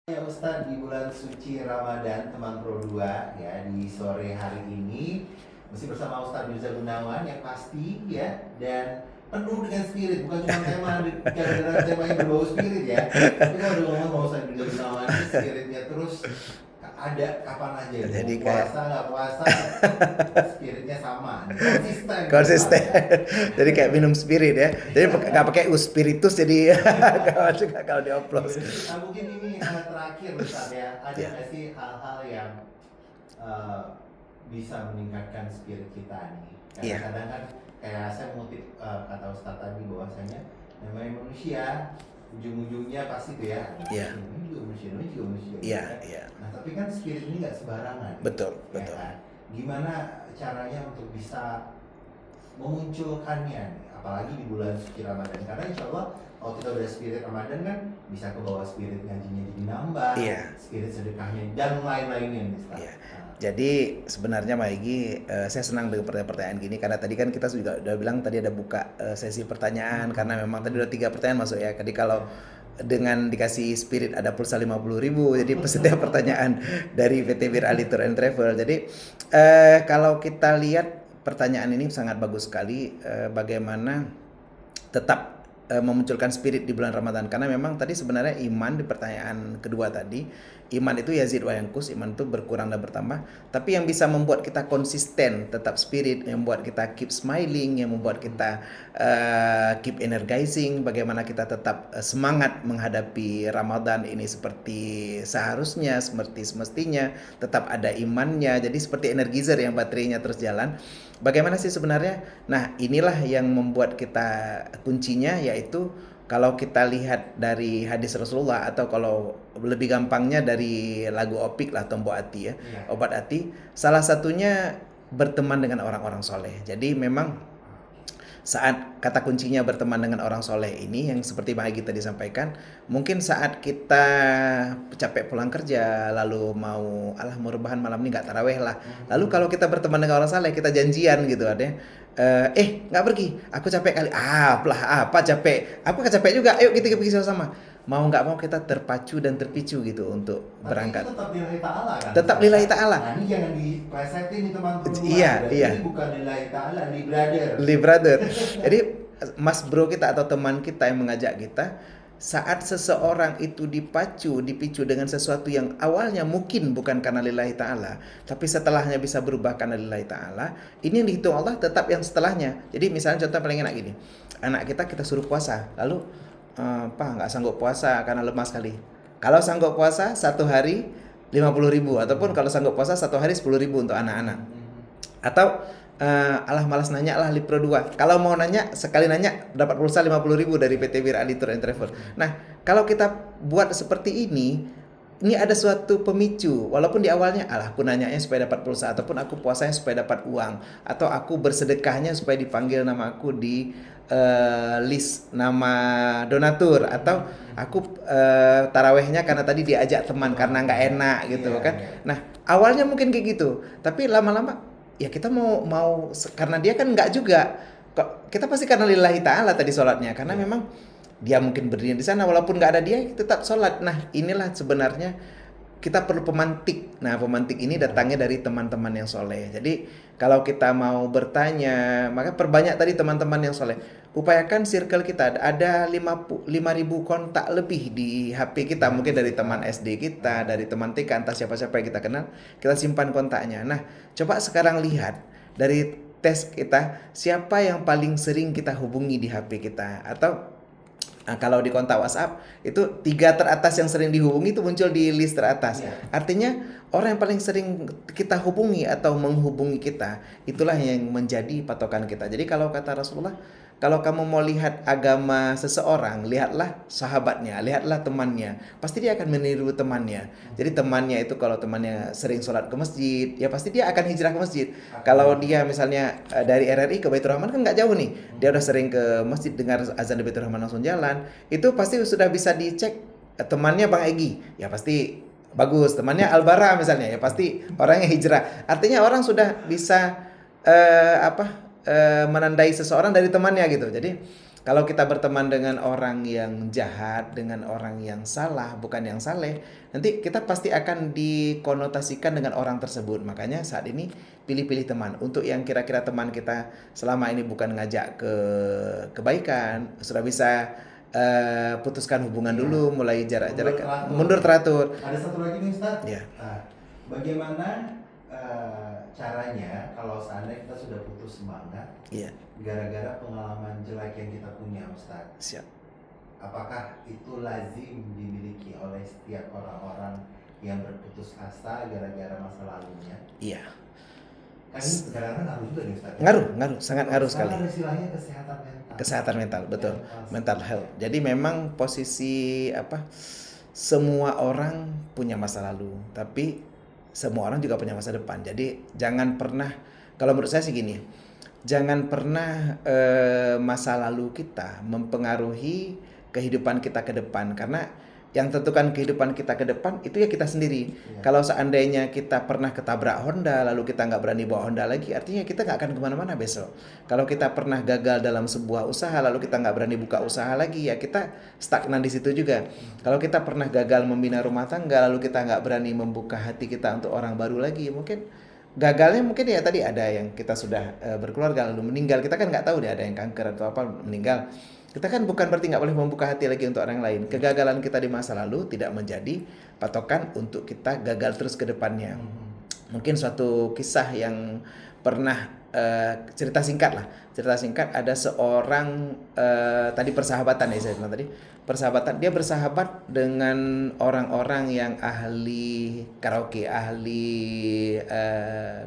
Ya Ustadz, di bulan suci Ramadan teman Pro 2 ya, di sore hari ini masih bersama Ustadz Mirza Gunawan yang pasti ya, dan penuh dengan spirit, bukan cuma tema gara-gara temanya berbau spirit ya, tapi kalau udah ngomong sama Ustadz Mirza Gunawan ini spiritnya terus ada kapan aja, mau Jadi kayak puasa nggak puasa spiritnya sama, konsisten Ustadz konsisten. ya. Jadi kayak minum spirit ya. Jadi nggak pakai spiritus jadi kalau juga kalau dioplos. Nah, mungkin ini terakhir Ustadz ya, ada Ya, nggak sih hal-hal yang eh, bisa meningkatkan spirit kita nih? iya, Kadang-kadang kan kayak saya mengutip kata Ustadz tadi bahwasanya namanya manusia ujung-ujungnya pasti tuh ya iya, manusia gitu iya, kan. iya. Nah tapi kan spirit ini nggak sembarangan Betul, ya betul. kan. Gimana caranya untuk bisa memunculkannya nih, apalagi di bulan suci Ramadan, karena insya Allah kalau kita udah spirit Ramadan kan bisa ke bawah spirit ngajinya jadi nambah, Iya, spirit sedekahnya dan lain-lainnya nih Ustaz. iya. Jadi sebenarnya Mbak Egy, saya senang dengan pertanyaan-pertanyaan gini karena tadi kan kita juga udah bilang tadi ada buka sesi pertanyaan karena memang tadi udah 3 pertanyaan masuk ya. Jadi kalau dengan dikasih spirit ada pulsa 50.000, jadi setiap pertanyaan dari PT Bir Ali Tour and Travel. Jadi kalau kita lihat pertanyaan ini sangat bagus sekali, bagaimana tetap memunculkan spirit di bulan Ramadan, karena memang tadi sebenarnya iman di pertanyaan kedua tadi, iman itu yazid wa yanqus, iman itu berkurang dan bertambah, tapi yang bisa membuat kita konsisten tetap spirit, yang membuat kita keep smiling, yang membuat kita keep energizing, bagaimana kita tetap semangat menghadapi Ramadan ini seperti seharusnya, seperti semestinya, tetap ada imannya, jadi seperti energizer yang baterainya terus jalan. Bagaimana sih sebenarnya? Nah, inilah yang membuat kita kuncinya, yaitu kalau kita lihat dari hadis Rasulullah atau kalau lebih gampangnya dari lagu Opik lah, Tombo Hati ya, Iya. Obat Hati, salah satunya berteman dengan orang-orang soleh. Jadi memang saat kata kuncinya berteman dengan orang soleh ini yang seperti Bang Egy tadi sampaikan, mungkin saat kita capek pulang kerja lalu mau mau rebahan malam ini nggak taraweh lah, lalu kalau kita berteman dengan orang soleh kita janjian gitu ada nggak pergi, aku capek kali, apa capek, aku capek juga, ayo kita pergi sama-sama, mau nggak mau kita terpacu dan terpicu gitu untuk Tapi itu berangkat, tetap lillahi ta'ala kan tetap Ustaz? lillahi ta'ala. Nah ini jangan diplesetin nih teman Pro 2, Iya, berarti iya. ini bukan lillahi ta'ala, li brother. Li brother. Jadi mas bro kita atau teman kita yang mengajak kita, saat seseorang itu dipicu dengan sesuatu yang awalnya mungkin bukan karena lillahi ta'ala, tapi setelahnya bisa berubah karena lillahi ta'ala, ini yang dihitung Allah tetap yang setelahnya. Jadi misalnya contoh paling enak gini, anak kita suruh puasa, lalu Pak nggak sanggup puasa karena lemah sekali. Kalau sanggup puasa 1 hari 50.000, ataupun kalau sanggup puasa 1 hari 10.000 untuk anak-anak. Atau alah malas nanya lah Lipro 2. Kalau mau nanya, sekali nanya dapat pulsa 50.000 dari PT Bir Ali Tour and Travel. Nah, kalau kita buat seperti ini ada suatu pemicu. Walaupun di awalnya, alah aku nanyanya supaya dapat pulsa, ataupun aku puasanya supaya dapat uang, atau aku bersedekahnya supaya dipanggil nama aku di list nama donatur, atau aku tarawehnya karena tadi diajak teman karena nggak enak gitu kan. Nah, awalnya mungkin kayak gitu, tapi lama-lama ya kita mau karena dia kan enggak juga, kok kita pasti karena lillahi ta'ala tadi sholatnya, karena memang dia mungkin berdiri di sana walaupun nggak ada dia tetap sholat. Nah inilah sebenarnya kita perlu pemantik. Nah pemantik ini datangnya dari teman-teman yang soleh. Jadi kalau kita mau bertanya, maka perbanyak tadi teman-teman yang soleh. Upayakan circle kita ada 5.000 kontak lebih di HP kita, mungkin dari teman SD kita, dari teman TK, entah siapa-siapa yang kita kenal, kita simpan kontaknya. Nah coba sekarang lihat dari tes kita, siapa yang paling sering kita hubungi di HP kita, atau kalau di kontak WhatsApp itu 3 teratas yang sering dihubungi itu muncul di list teratas. Artinya orang yang paling sering kita hubungi atau menghubungi kita, itulah yang menjadi patokan kita. Jadi kalau kata Rasulullah, kalau kamu mau lihat agama seseorang, lihatlah sahabatnya, lihatlah temannya. Pasti dia akan meniru temannya. Jadi temannya itu kalau temannya sering sholat ke masjid, ya pasti dia akan hijrah ke masjid. Kalau dia misalnya dari RRI ke Baitur Rahman kan nggak jauh nih, dia udah sering ke masjid, dengar azan di Baitur Rahman langsung jalan, itu pasti sudah bisa dicek. Temannya Bang Egy, ya pasti bagus. Temannya Albara misalnya, ya pasti orangnya hijrah. Artinya orang sudah bisa menandai seseorang dari temannya gitu. Jadi Kalau kita berteman dengan orang yang jahat, dengan orang yang salah, bukan yang saleh, nanti kita pasti akan dikonotasikan dengan orang tersebut. Makanya saat ini pilih-pilih teman. Untuk yang kira-kira teman kita selama ini bukan ngajak ke kebaikan, sudah bisa putuskan hubungan Iya. dulu, mulai jarak-jarak, teratur. mundur teratur. Ada satu lagi nih Ustaz. Ya. Bagaimana caranya kalau seandainya kita sudah putus semangat Iya, gara-gara pengalaman jelek yang kita punya Ustaz? siap. Apakah itu lazim dimiliki oleh setiap orang-orang yang berputus asa gara-gara masa lalunya? Iya. Kan ini kadang-kadang ngaruh juga nih Ustaz. Ngaruh, sangat ngaruh sekali. Sekarang ada istilahnya kesehatan mental. Kesehatan mental, betul. Mental. Mental health. Jadi memang posisi semua orang punya masa lalu, tapi semua orang juga punya masa depan. Jadi jangan pernah, kalau menurut saya sih gini, jangan pernah masa lalu kita mempengaruhi kehidupan kita ke depan, karena yang tentukan kehidupan kita ke depan itu ya kita sendiri. Iya. Kalau seandainya kita pernah ketabrak Honda, lalu kita nggak berani bawa Honda lagi, artinya kita nggak akan kemana-mana besok. Kalau kita pernah gagal dalam sebuah usaha, lalu kita nggak berani buka usaha lagi, ya kita stagnan di situ juga. Kalau kita pernah gagal membina rumah tangga, lalu kita nggak berani membuka hati kita untuk orang baru lagi, mungkin gagalnya mungkin ya tadi ada yang kita sudah berkeluarga lalu meninggal, kita kan nggak tahu deh ada yang kanker atau apa meninggal. Kita kan bukan berarti nggak boleh membuka hati lagi untuk orang lain. Kegagalan kita di masa lalu tidak menjadi patokan untuk kita gagal terus ke depannya. Mungkin suatu kisah yang pernah cerita singkat lah. Cerita singkat, ada seorang tadi persahabatan ya saya bilang tadi. Persahabatan, dia bersahabat dengan orang-orang yang ahli karaoke, ahli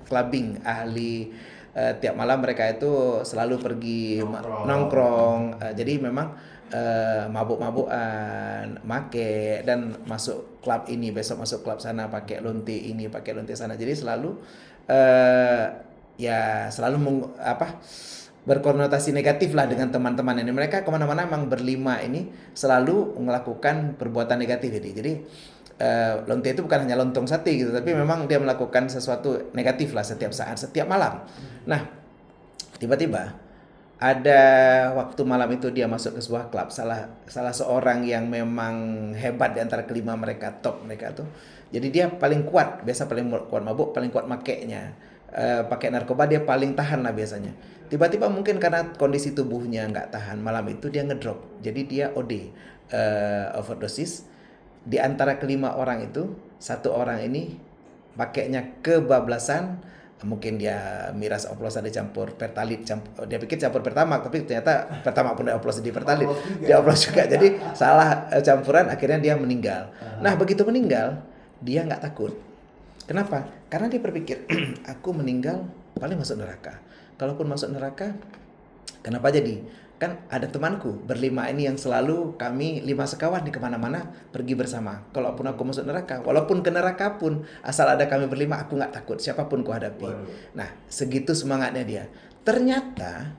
clubbing, ahli tiap malam mereka itu selalu pergi nongkrong. Jadi memang mabuk-mabukan, make, dan masuk klub ini, besok masuk klub sana, pakai lonte ini, pakai lonte sana. Jadi selalu ya selalu berkonotasi negatif lah dengan teman-teman ini. Mereka kemana-mana memang berlima ini selalu melakukan perbuatan negatif ini. Jadi lonte itu bukan hanya lontong sate gitu, tapi memang dia melakukan sesuatu negatif lah setiap saat, setiap malam. Nah, tiba-tiba ada waktu malam itu dia masuk ke sebuah klub, salah seorang yang memang hebat di antara kelima mereka, top mereka tuh. Jadi dia paling kuat, biasa paling kuat mabuk, paling kuat makainya. Pakai narkoba dia paling tahan lah biasanya. Tiba-tiba mungkin karena kondisi tubuhnya nggak tahan, malam itu dia ngedrop. Jadi dia OD, overdosis. Di antara kelima orang itu, satu orang ini pakainya kebablasan, mungkin dia miras oplosan dicampur pertalit, dia pikir campur pertamax, tapi ternyata pertamax pun dioplos di pertalit, dioplos juga. Jadi salah campuran, akhirnya dia meninggal. Nah begitu meninggal, dia nggak takut. Kenapa? Karena dia berpikir, aku meninggal paling masuk neraka. Kalaupun masuk neraka, kenapa jadi? Kan ada temanku berlima ini yang selalu kami 5 sekawan di kemana-mana pergi bersama. Kalaupun aku masuk neraka, walaupun ke neraka pun, asal ada kami berlima, aku nggak takut siapapun ku hadapi. Nah, segitu semangatnya dia. Ternyata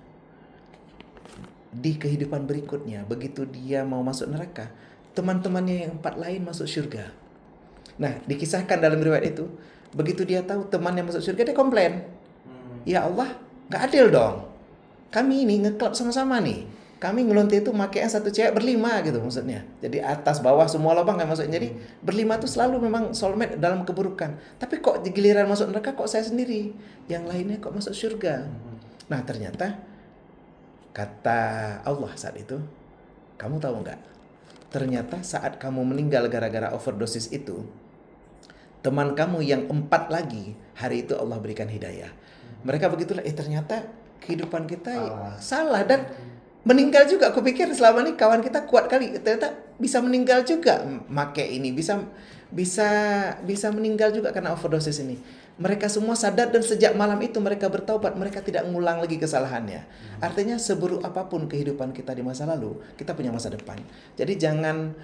di kehidupan berikutnya, begitu dia mau masuk neraka, teman-temannya yang 4 lain masuk surga. Nah, dikisahkan dalam riwayat itu, begitu dia tahu temannya masuk surga, dia komplain. Ya Allah, nggak adil dong. Kami ini ngeklub sama-sama nih. Kami ngelonte itu makanya satu cewek berlima gitu maksudnya. Jadi atas bawah semua lubang kan maksudnya. Jadi berlima tuh selalu memang soulmate dalam keburukan. Tapi kok di giliran masuk neraka kok saya sendiri. Yang lainnya kok masuk surga. Nah ternyata kata Allah saat itu, kamu tahu nggak? Ternyata saat kamu meninggal gara-gara overdosis itu, teman kamu yang 4 lagi, hari itu Allah berikan hidayah. Mereka begitulah, ternyata kehidupan kita salah dan meninggal juga. Aku pikir selama ini kawan kita kuat kali, ternyata bisa meninggal juga. Make ini bisa meninggal juga karena overdosis ini. Mereka semua sadar dan sejak malam itu mereka bertaubat, mereka tidak mengulang lagi kesalahannya. Artinya seburuk apapun kehidupan kita di masa lalu, kita punya masa depan. Jadi jangan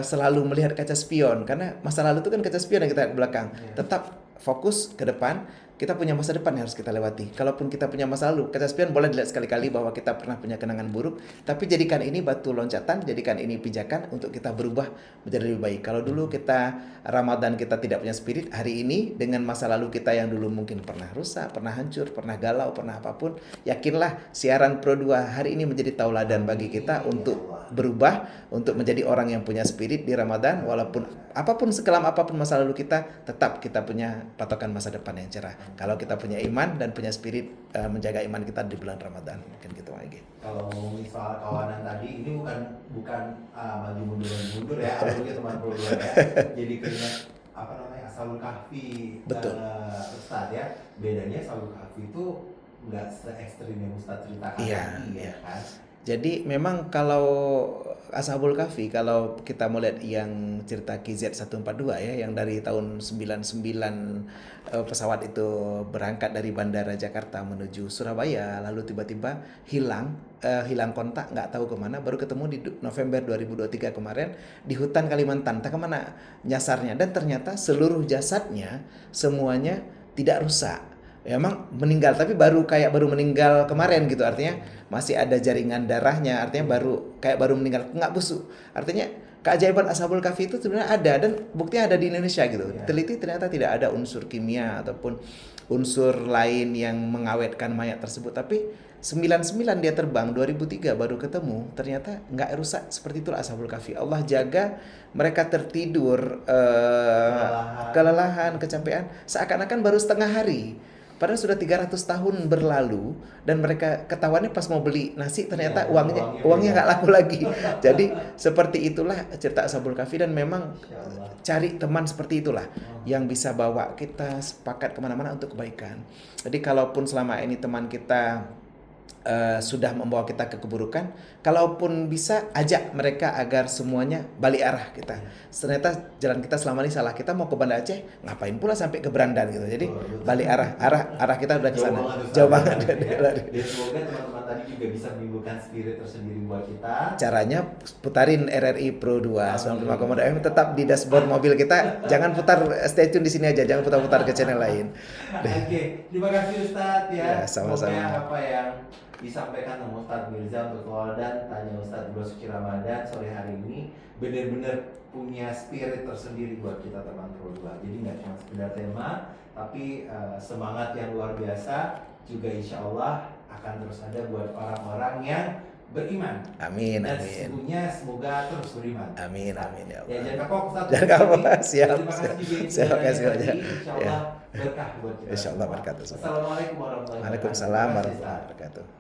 selalu melihat kaca spion, karena masa lalu itu kan kaca spion yang kita lihat ke belakang. Tetap fokus ke depan. Kita punya masa depan yang harus kita lewati. Kalaupun kita punya masa lalu, kaca spion boleh dilihat sekali-kali bahwa kita pernah punya kenangan buruk, tapi jadikan ini batu loncatan, jadikan ini pijakan untuk kita berubah menjadi lebih baik. Kalau dulu kita Ramadan kita tidak punya spirit, hari ini dengan masa lalu kita yang dulu mungkin pernah rusak, pernah hancur, pernah galau, pernah apapun, yakinlah siaran Pro 2 hari ini menjadi tauladan bagi kita untuk berubah, untuk menjadi orang yang punya spirit di Ramadan. Walaupun apapun, sekelam apapun masa lalu kita, tetap kita punya patokan masa depan yang cerah. Kalau kita punya iman dan punya spirit menjaga iman kita di bulan Ramadan, mungkin gitu lagi. Kalau ngomongin soal kawanan tadi, ini bukan maju mundur ya, apalagi teman Pro 2 ya. Jadi keinget apa namanya, Ashabul Kahfi. Betul. Ustadz ya, bedanya Ashabul Kahfi itu nggak se-ekstrim yang Ustadz ceritakan tadi ya kan. Jadi memang kalau Ashabul Kahfi, kalau kita mau lihat yang cerita KZ142 ya, yang dari tahun 99 pesawat itu berangkat dari Bandara Jakarta menuju Surabaya, lalu tiba-tiba hilang kontak, nggak tahu kemana, baru ketemu di November 2023 kemarin di hutan Kalimantan, entah kemana nyasarnya, dan ternyata seluruh jasadnya semuanya tidak rusak. Memang meninggal, tapi baru meninggal kemarin gitu, artinya masih ada jaringan darahnya, artinya baru meninggal, nggak busuk. Artinya keajaiban Ashabul Kahfi itu sebenarnya ada, dan buktinya ada di Indonesia gitu. Teliti ternyata tidak ada unsur kimia ataupun unsur lain yang mengawetkan mayat tersebut, tapi 99 dia terbang, 2003 baru ketemu, ternyata nggak rusak. Seperti itulah Ashabul Kahfi. Allah jaga mereka tertidur, kelelahan, kecapean, seakan-akan baru setengah hari. Padahal sudah 300 tahun berlalu, dan mereka ketahuannya pas mau beli nasi ternyata uangnya nggak laku lagi. Jadi seperti itulah cerita Ashabul Kahfi, dan memang cari teman seperti itulah yang bisa bawa kita sepakat kemana-mana untuk kebaikan. Jadi kalaupun selama ini teman kita sudah membawa kita ke keburukan, kalaupun bisa ajak mereka agar semuanya balik arah kita. Ternyata jalan kita selama ini salah, kita mau ke Banda Aceh, ngapain pula sampai ke Berandan gitu. Jadi balik arah kita udah ke sana. Jauh banget. Dan semoga teman-teman tadi juga bisa menimbulkan spirit tersendiri buat kita. Caranya putarin RRI Pro 2 95,2 FM tetap di dashboard mobil kita. Jangan putar, stay tune di sini aja, jangan putar-putar ke channel lain. Oke, terima kasih Ustadz ya. Sama-sama. Semoga apa yang disampaikan sama Ustadz Mirza untuk dan tanya Ustadz Bulan Suci Ramadan sore hari ini benar-benar punya spirit tersendiri buat kita teman Pro 2. Jadi nggak cuma sekedar tema, tapi semangat yang luar biasa juga insya Allah akan terus ada buat orang-orang yang beriman. Amin. Dan sesungguhnya semoga terus beriman. Amin ya Allah. Ya, jangan kapok Ustadz. Jangan kapok, siap. Terima kasih banyak. Insya Allah berkah buat kita. Insya Allah berkah. Assalamualaikum warahmatullahi wabarakatuh. Waalaikumsalam warahmatullahi wabarakatuh.